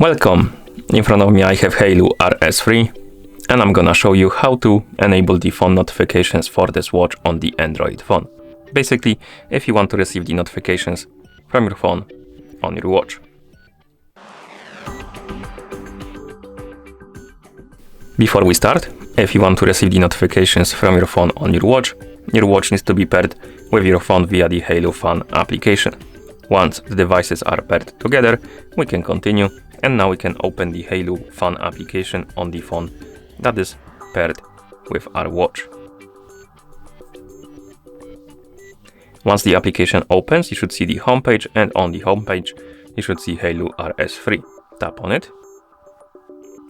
Welcome! In front of me I have Haylou RS3 and I'm gonna show you how to enable the phone notifications for this watch on the Android phone. Basically, if you want to receive the notifications from your phone on your watch. Before we start, if you want to receive the notifications from your phone on your watch needs to be paired with your phone via the Haylou Phone application. Once the devices are paired together, we can continue, and now we can open the Haylou Phone application on the phone that is paired with our watch. Once the application opens, you should see the home page, and on the home page you should see Haylou RS3. Tap on it.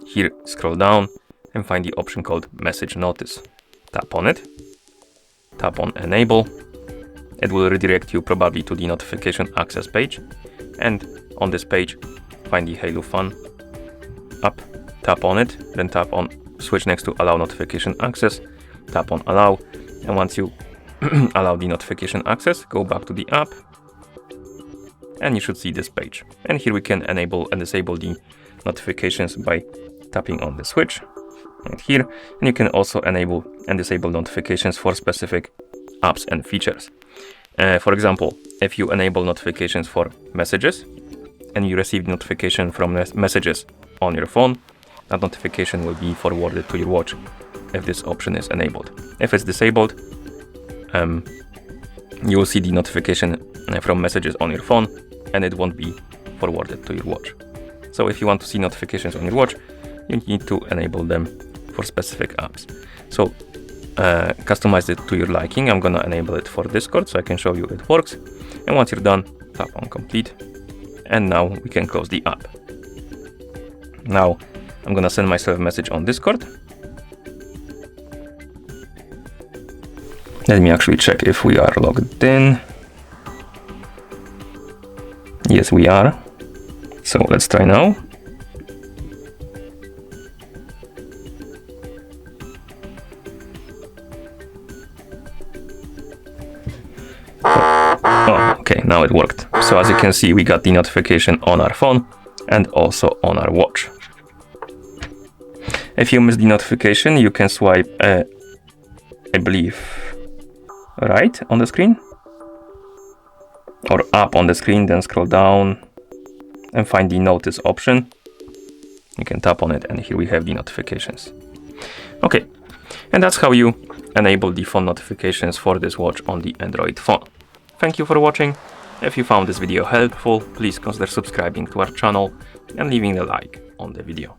Here, scroll down and find the option called Message Notice. Tap on it. Tap on Enable. It will redirect you probably to the notification access page, and on this page find the Haylou Phone app. Tap on it, then tap on switch next to Allow Notification Access. Tap on Allow, and once you allow the notification access, go back to the app and you should see this page. And here we can enable and disable the notifications by tapping on the switch right here, and you can also enable and disable notifications for specific apps and features. For example, if you enable notifications for messages and you receive notification from messages on your phone, that notification will be forwarded to your watch if this option is enabled. If it's disabled, you will see the notification from messages on your phone and it won't be forwarded to your watch. So if you want to see notifications on your watch, you need to enable them for specific apps. So customize it to your liking. I'm gonna enable it for Discord so I can show you it works. And once you're done, tap on complete. And now we can close the app. Now I'm gonna send myself a message on Discord. Let me actually check if we are logged in. Yes, we are. So let's try now. Oh, okay, now it worked. So as you can see, we got the notification on our phone and also on our watch. If you miss the notification, you can swipe, I believe, right on the screen or up on the screen, then scroll down and find the notice option. You can tap on it and here we have the notifications. Okay, and that's how you enable the phone notifications for this watch on the Android phone. Thank you for watching. If you found this video helpful, please consider subscribing to our channel and leaving a like on the video.